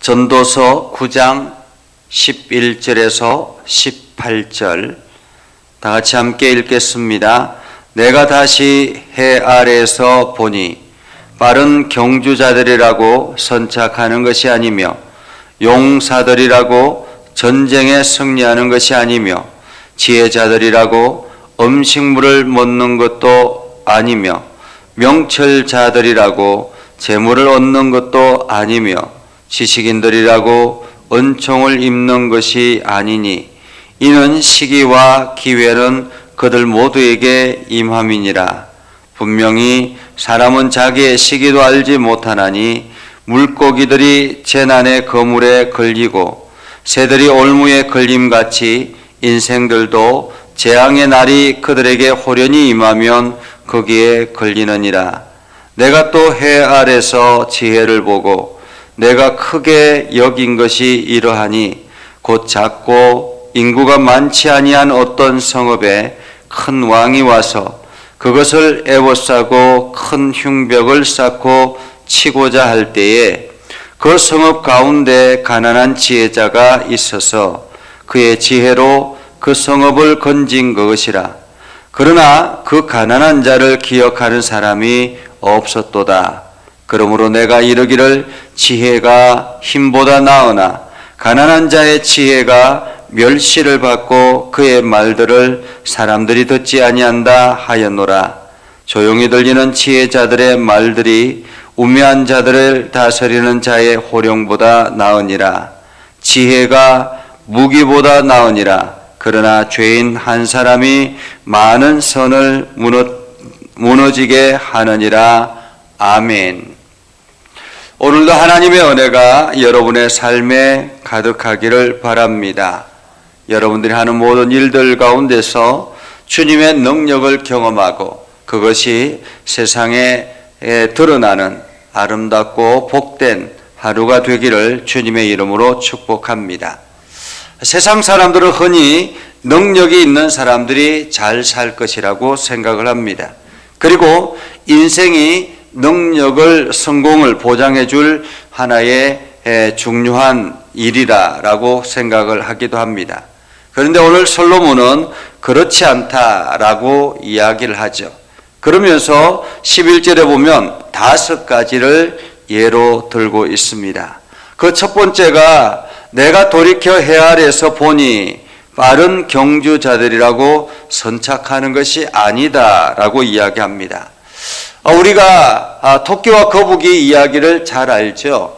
전도서 9장 11절에서 18절 다 같이 함께 읽겠습니다. 내가 다시 해 아래에서 보니 빠른 경주자들이라고 선착하는 것이 아니며 용사들이라고 전쟁에 승리하는 것이 아니며 지혜자들이라고 음식물을 먹는 것도 아니며 명철자들이라고 재물을 얻는 것도 아니며 지식인들이라고 은총을 입는 것이 아니니 이는 시기와 기회는 그들 모두에게 임함이니라. 분명히 사람은 자기의 시기도 알지 못하나니 물고기들이 재난의 거물에 걸리고 새들이 올무에 걸림같이 인생들도 재앙의 날이 그들에게 호련히 임하면 거기에 걸리느니라. 내가 또 해 아래서 지혜를 보고 내가 크게 여긴 것이 이러하니 곧 작고 인구가 많지 아니한 어떤 성읍에 큰 왕이 와서 그것을 에워싸고 큰 흉벽을 쌓고 치고자 할 때에 그 성읍 가운데 가난한 지혜자가 있어서 그의 지혜로 그 성읍을 건진 것이라. 그러나 그 가난한 자를 기억하는 사람이 없었도다. 그러므로 내가 이르기를 지혜가 힘보다 나으나 가난한 자의 지혜가 멸시를 받고 그의 말들을 사람들이 듣지 아니한다 하였노라. 조용히 들리는 지혜자들의 말들이 우매한 자들을 다스리는 자의 호령보다 나으니라. 지혜가 무기보다 나으니라. 그러나 죄인 한 사람이 많은 선을 무너지게 하느니라. 아멘. 오늘도 하나님의 은혜가 여러분의 삶에 가득하기를 바랍니다. 여러분들이 하는 모든 일들 가운데서 주님의 능력을 경험하고 그것이 세상에 드러나는 아름답고 복된 하루가 되기를 주님의 이름으로 축복합니다. 세상 사람들은 흔히 능력이 있는 사람들이 잘 살 것이라고 생각을 합니다. 그리고 인생이 능력을, 성공을 보장해 줄 하나의 중요한 일이라고 생각을 하기도 합니다. 그런데 오늘 솔로몬은 그렇지 않다라고 이야기를 하죠. 그러면서 11절에 보면 5가지를 예로 들고 있습니다. 그 첫 번째가 내가 돌이켜 해 아래에서 보니 빠른 경주자들이라고 선착하는 것이 아니다라고 이야기합니다. 우리가 토끼와 거북이 이야기를 잘 알죠.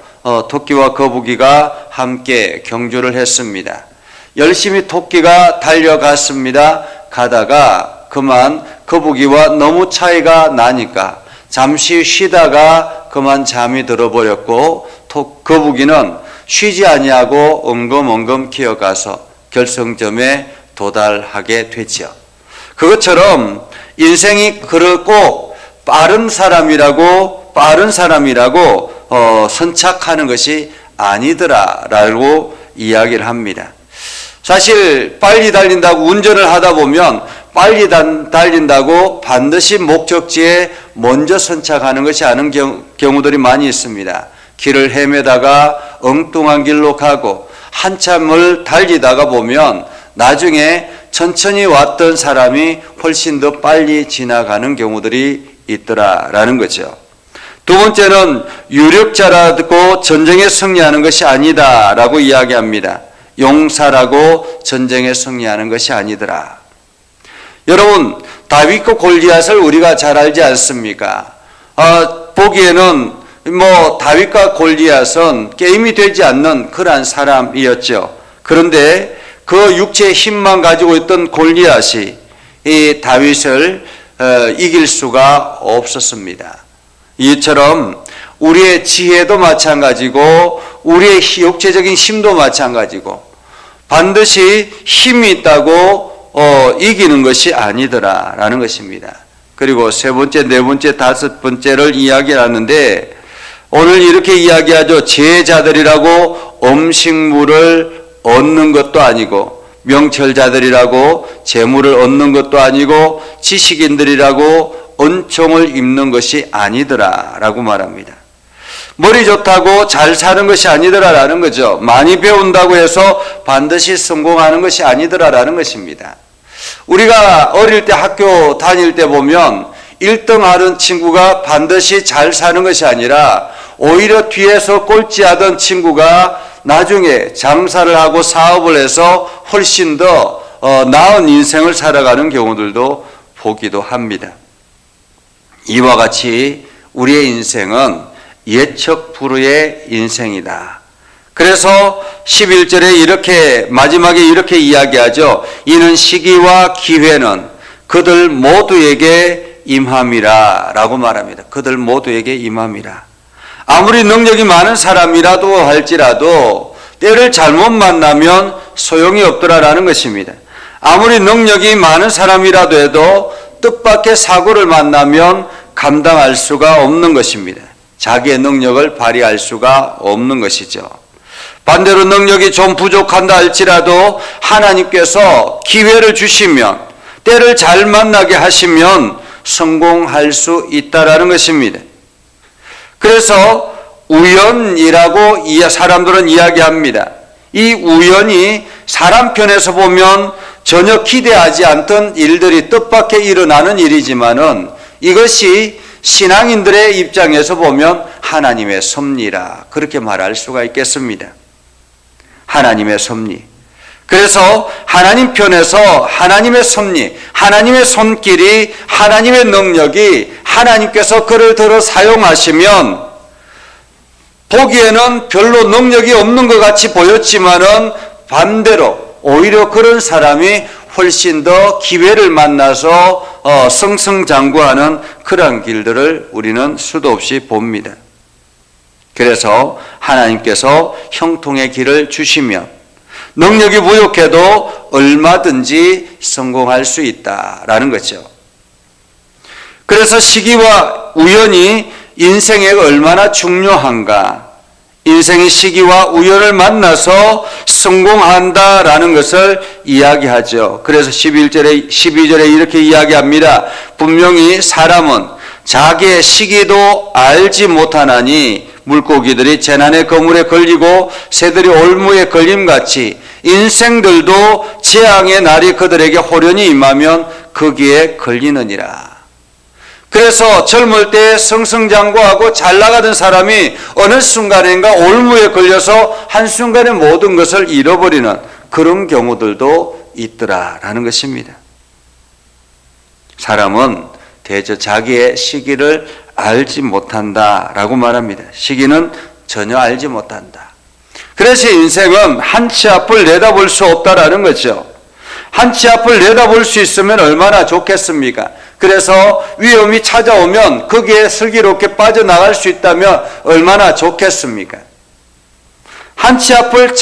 토끼와 거북이가 함께 경주를 했습니다. 열심히 토끼가 달려갔습니다. 가다가 그만 거북이와 너무 차이가 나니까 잠시 쉬다가 그만 잠이 들어버렸고 거북이는 쉬지 아니하고 엉금엉금 기어가서 결승점에 도달하게 되죠. 그것처럼 인생이 꼭 빠른 사람이라고 선착하는 것이 아니더라라고 이야기를 합니다. 사실 빨리 달린다고 운전을 하다 보면 빨리 달린다고 반드시 목적지에 먼저 선착하는 것이 아닌 경우들이 많이 있습니다. 길을 헤매다가 엉뚱한 길로 가고 한참을 달리다가 보면 나중에 천천히 왔던 사람이 훨씬 더 빨리 지나가는 경우들이 있더라라는 거죠. 두 번째는 유력자라고 전쟁에 승리하는 것이 아니다라고 이야기합니다. 용사라고 전쟁에 승리하는 것이 아니더라. 여러분, 다윗과 골리앗을 우리가 잘 알지 않습니까? 보기에는 다윗과 골리앗은 게임이 되지 않는 그러한 사람이었죠. 그런데 그 육체의 힘만 가지고 있던 골리앗이 이 다윗을 이길 수가 없었습니다. 이처럼 우리의 지혜도 마찬가지고 우리의 육체적인 힘도 마찬가지고 반드시 힘이 있다고 이기는 것이 아니더라라는 것입니다. 그리고 세 번째, 네 번째, 다섯 번째를 이야기하는데 오늘 이렇게 이야기하죠. 지혜자들이라고 음식물을 얻는 것도 아니고 명철자들이라고 재물을 얻는 것도 아니고 지식인들이라고 은총을 입는 것이 아니더라라고 말합니다. 머리 좋다고 잘 사는 것이 아니더라라는 거죠. 많이 배운다고 해서 반드시 성공하는 것이 아니더라라는 것입니다. 우리가 어릴 때 학교 다닐 때 보면 1등 하는 친구가 반드시 잘 사는 것이 아니라 오히려 뒤에서 꼴찌하던 친구가 나중에 장사를 하고 사업을 해서 훨씬 더 나은 인생을 살아가는 경우들도 보기도 합니다. 이와 같이 우리의 인생은 예측 불허의 인생이다. 그래서 11절에 이렇게 마지막에 이렇게 이야기하죠. 이는 시기와 기회는 그들 모두에게 임함이라 라고 말합니다. 그들 모두에게 임함이라. 아무리 능력이 많은 사람이라도 할지라도 때를 잘못 만나면 소용이 없더라라는 것입니다. 아무리 능력이 많은 사람이라도 해도 뜻밖의 사고를 만나면 감당할 수가 없는 것입니다. 자기의 능력을 발휘할 수가 없는 것이죠. 반대로 능력이 좀 부족한다 할지라도 하나님께서 기회를 주시면 때를 잘 만나게 하시면 성공할 수 있다라는 것입니다. 그래서 우연이라고 사람들은 이야기합니다. 이 우연이 사람 편에서 보면 전혀 기대하지 않던 일들이 뜻밖의 일어나는 일이지만은 이것이 신앙인들의 입장에서 보면 하나님의 섭리라 그렇게 말할 수가 있겠습니다. 하나님의 섭리. 그래서 하나님 편에서 하나님의 섭리, 하나님의 손길이, 하나님의 능력이 하나님께서 그를 들어 사용하시면 보기에는 별로 능력이 없는 것 같이 보였지만은 반대로 오히려 그런 사람이 훨씬 더 기회를 만나서 승승장구하는 그러한 길들을 우리는 수도 없이 봅니다. 그래서 하나님께서 형통의 길을 주시면 능력이 부족해도 얼마든지 성공할 수 있다라는 거죠. 그래서 시기와 우연이 인생에 얼마나 중요한가, 인생의 시기와 우연을 만나서 성공한다라는 것을 이야기하죠. 그래서 12절에 이렇게 이야기합니다. 분명히 사람은 자기의 시기도 알지 못하나니 물고기들이 재난의 그물에 걸리고 새들이 올무에 걸림같이 인생들도 재앙의 날이 그들에게 호련히 임하면 거기에 걸리느니라. 그래서 젊을 때 승승장구하고 잘 나가던 사람이 어느 순간인가 올무에 걸려서 한순간에 모든 것을 잃어버리는 그런 경우들도 있더라라는 것입니다. 사람은 대저 자기의 시기를 알지 못한다라고 말합니다. 시기는 전혀 알지 못한다. 그래서 인생은 한 치 앞을 내다볼 수 없다라는 거죠. 한 치 앞을 내다볼 수 있으면 얼마나 좋겠습니까? 그래서 위험이 찾아오면 거기에 슬기롭게 빠져나갈 수 있다면 얼마나 좋겠습니까? 한 치 앞을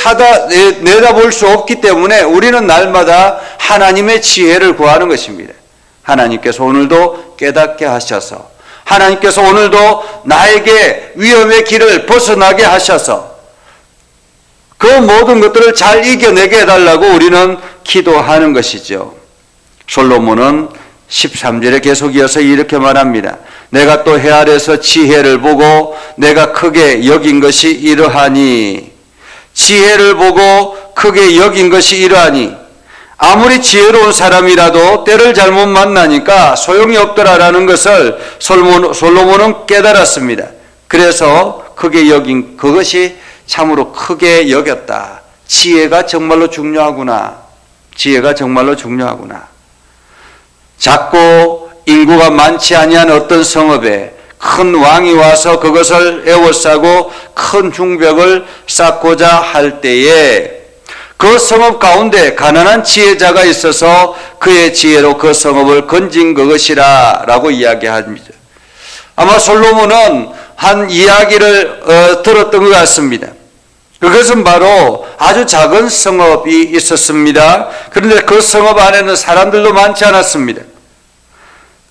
내다볼 수 없기 때문에 우리는 날마다 하나님의 지혜를 구하는 것입니다. 하나님께서 오늘도 깨닫게 하셔서, 하나님께서 오늘도 나에게 위험의 길을 벗어나게 하셔서 그 모든 것들을 잘 이겨내게 해달라고 우리는 기도하는 것이죠. 솔로몬은 13절에 계속 이어서 이렇게 말합니다. 내가 또 해 아래서 지혜를 보고 내가 크게 여긴 것이 이러하니, 지혜를 보고 크게 여긴 것이 이러하니, 아무리 지혜로운 사람이라도 때를 잘못 만나니까 소용이 없더라라는 것을 솔로몬은 깨달았습니다. 그래서 크게 여긴 그것이 참으로 크게 여겼다. 지혜가 정말로 중요하구나. 지혜가 정말로 중요하구나. 작고 인구가 많지 아니한 어떤 성읍에 큰 왕이 와서 그것을 에워싸고 큰 중벽을 쌓고자 할 때에 그 성읍 가운데 가난한 지혜자가 있어서 그의 지혜로 그 성읍을 건진 그것이라 라고 이야기합니다. 아마 솔로몬은 한 이야기를 들었던 것 같습니다. 그것은 바로 아주 작은 성읍이 있었습니다. 그런데 그 성읍 안에는 사람들도 많지 않았습니다.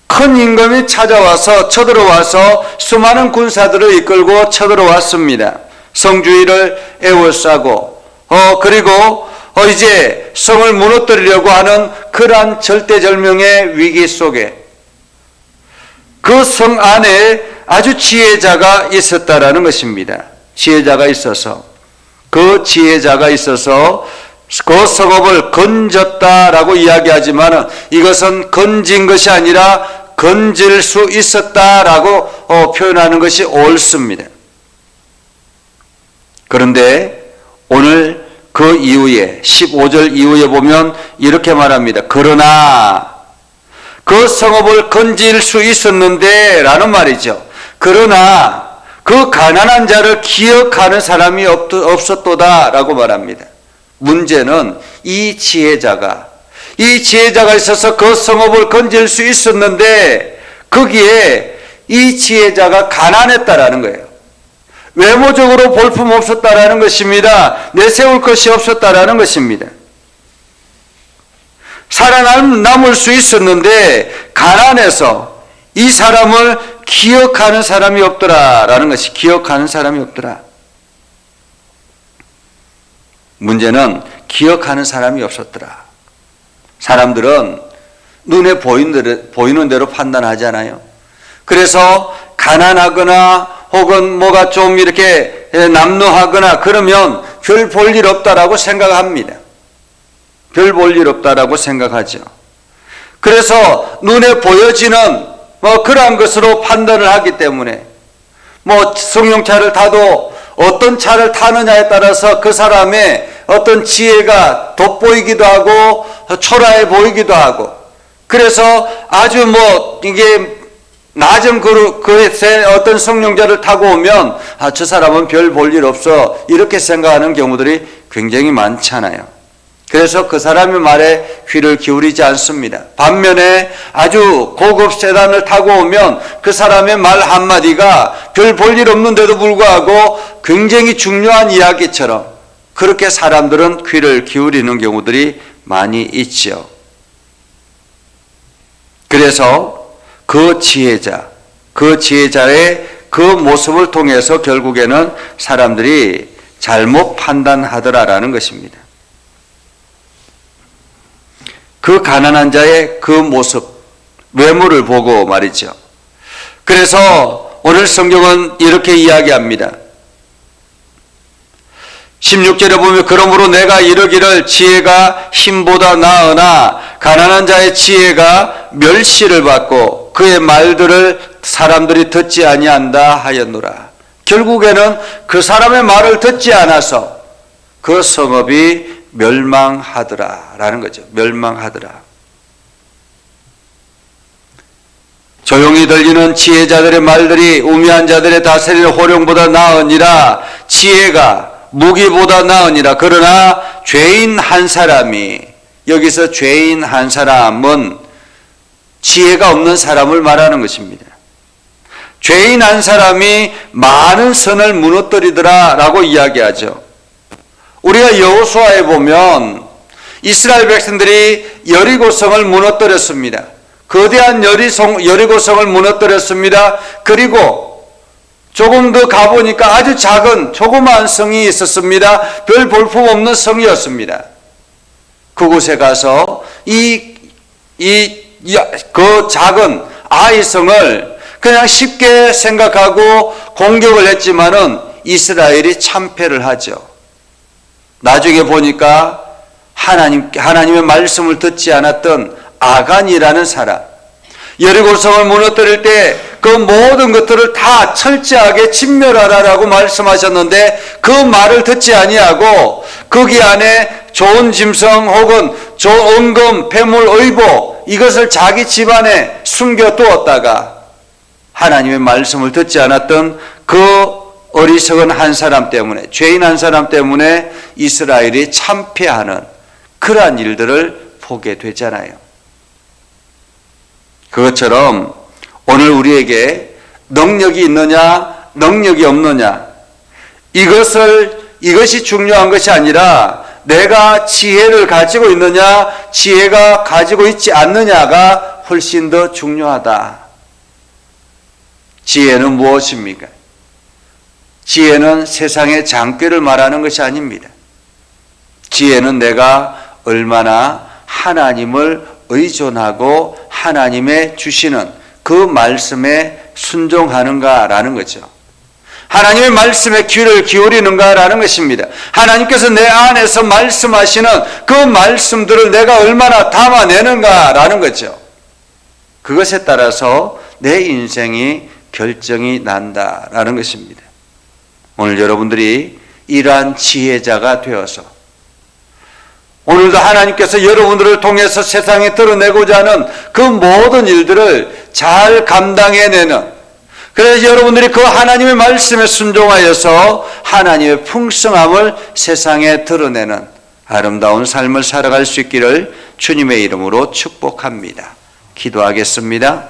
큰 임금이 찾아와서 쳐들어와서 수많은 군사들을 이끌고 쳐들어왔습니다. 성주의를 에워싸고 그리고 이제 성을 무너뜨리려고 하는 그러한 절대절명의 위기 속에 그 성 안에 아주 지혜자가 있었다라는 것입니다. 지혜자가 있어서 그 성읍을 건졌다라고 이야기하지만 이것은 건진 것이 아니라 건질 수 있었다라고 표현하는 것이 옳습니다. 그런데 오늘 그 이후에 15절 이후에 보면 이렇게 말합니다. 그러나 그 성읍을 건질 수 있었는데 라는 말이죠. 그러나 그 가난한 자를 기억하는 사람이 없었도다 라고 말합니다. 문제는 이 지혜자가 있어서 그 성읍을 건질 수 있었는데 거기에 이 지혜자가 가난했다라는 거예요. 외모적으로 볼품 없었다라는 것입니다. 내세울 것이 없었다라는 것입니다. 살아남을 수 있었는데 가난해서 이 사람을 기억하는 사람이 없더라라는 것이 기억하는 사람이 없더라. 문제는 기억하는 사람이 없었더라. 사람들은 눈에 보이는 대로 판단하잖아요. 그래서 가난하거나 혹은 뭐가 좀 이렇게 남루하거나 그러면 별 볼 일 없다라고 생각합니다. 별 볼 일 없다라고 생각하죠. 그래서 눈에 보여지는 그러한 것으로 판단을 하기 때문에 승용차를 타도 어떤 차를 타느냐에 따라서 그 사람의 어떤 지혜가 돋보이기도 하고 초라해 보이기도 하고 그래서 아주 이게 낮은 그릇에 어떤 승용차를 타고 오면 저 사람은 별 볼 일 없어 이렇게 생각하는 경우들이 굉장히 많잖아요. 그래서 그 사람의 말에 귀를 기울이지 않습니다. 반면에 아주 고급 세단을 타고 오면 그 사람의 말 한마디가 별 볼 일 없는데도 불구하고 굉장히 중요한 이야기처럼 그렇게 사람들은 귀를 기울이는 경우들이 많이 있죠. 그래서 그 지혜자의 그 모습을 통해서 결국에는 사람들이 잘못 판단하더라라는 것입니다. 그 가난한 자의 그 모습, 외모를 보고 말이죠. 그래서 오늘 성경은 이렇게 이야기합니다. 16절에 보면 그러므로 내가 이르기를 지혜가 힘보다 나으나 가난한 자의 지혜가 멸시를 받고 그의 말들을 사람들이 듣지 아니한다 하였노라. 결국에는 그 사람의 말을 듣지 않아서 그 성읍이 멸망하더라라는 거죠. 멸망하더라. 조용히 들리는 지혜자들의 말들이 우매한 자들의 다스리는 호령보다 나으니라. 지혜가 무기보다 나으니라. 그러나 죄인 한 사람이, 여기서 죄인 한 사람은 지혜가 없는 사람을 말하는 것입니다. 죄인 한 사람이 많은 선을 무너뜨리더라 라고 이야기하죠. 우리가 여호수아에 보면 이스라엘 백성들이 여리고성을 무너뜨렸습니다. 거대한 여리고성을 무너뜨렸습니다. 그리고 조금 더 가보니까 아주 작은 조그마한 성이 있었습니다. 별 볼품 없는 성이었습니다. 그곳에 가서 그 작은 아이성을 그냥 쉽게 생각하고 공격을 했지만은 이스라엘이 참패를 하죠. 나중에 보니까 하나님의 말씀을 듣지 않았던 아간이라는 사람, 여리고성을 무너뜨릴 때 그 모든 것들을 다 철저하게 진멸하라라고 말씀하셨는데 그 말을 듣지 아니하고 거기 안에 좋은 짐승 혹은 좋은 은금, 폐물, 의복 이것을 자기 집안에 숨겨두었다가 하나님의 말씀을 듣지 않았던 그 어리석은 한 사람 때문에, 죄인 한 사람 때문에 이스라엘이 참패하는 그러한 일들을 보게 되잖아요. 그것처럼 오늘 우리에게 능력이 있느냐, 능력이 없느냐, 이것이 중요한 것이 아니라 내가 지혜를 가지고 있느냐, 지혜가 가지고 있지 않느냐가 훨씬 더 중요하다. 지혜는 무엇입니까? 지혜는 세상의 장꾀를 말하는 것이 아닙니다. 지혜는 내가 얼마나 하나님을 의존하고 하나님의 주시는 그 말씀에 순종하는가라는 거죠. 하나님의 말씀에 귀를 기울이는가라는 것입니다. 하나님께서 내 안에서 말씀하시는 그 말씀들을 내가 얼마나 담아내는가라는 거죠. 그것에 따라서 내 인생이 결정이 난다라는 것입니다. 오늘 여러분들이 이러한 지혜자가 되어서 오늘도 하나님께서 여러분들을 통해서 세상에 드러내고자 하는 그 모든 일들을 잘 감당해내는, 그래서 여러분들이 그 하나님의 말씀에 순종하여서 하나님의 풍성함을 세상에 드러내는 아름다운 삶을 살아갈 수 있기를 주님의 이름으로 축복합니다. 기도하겠습니다.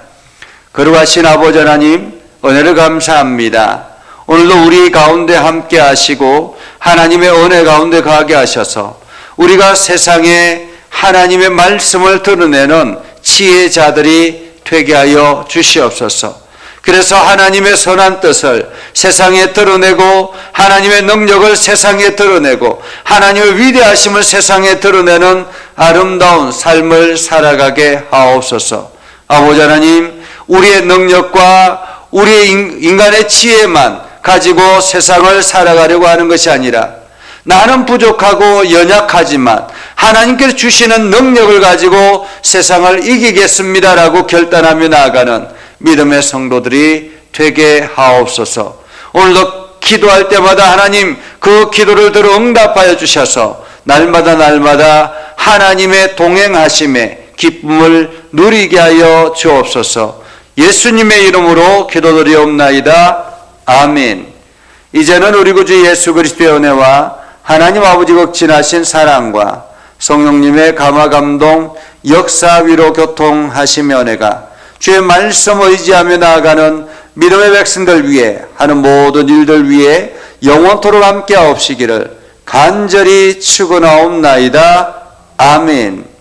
거룩하신 아버지 하나님, 은혜를 감사합니다. 오늘도 우리 가운데 함께 하시고 하나님의 은혜 가운데 가게 하셔서 우리가 세상에 하나님의 말씀을 드러내는 지혜자들이 되게 하여 주시옵소서. 그래서 하나님의 선한 뜻을 세상에 드러내고 하나님의 능력을 세상에 드러내고 하나님의 위대하심을 세상에 드러내는 아름다운 삶을 살아가게 하옵소서. 아버지 하나님, 우리의 능력과 우리의 인간의 지혜만 가지고 세상을 살아가려고 하는 것이 아니라 나는 부족하고 연약하지만 하나님께서 주시는 능력을 가지고 세상을 이기겠습니다라고 결단하며 나아가는 믿음의 성도들이 되게 하옵소서. 오늘도 기도할 때마다 하나님 그 기도를 들어 응답하여 주셔서 날마다 하나님의 동행하심에 기쁨을 누리게 하여 주옵소서. 예수님의 이름으로 기도드리옵나이다. 아멘. 이제는 우리 구주 예수 그리스도의 은혜와 하나님 아버지 극진하신 사랑과 성령님의 감화 감동 역사 위로 교통하시며 은혜가 주의 말씀 의지하며 나아가는 믿음의 백성들 위해 하는 모든 일들 위해 영원토록 함께 하옵시기를 간절히 축원하옵나이다. 아멘.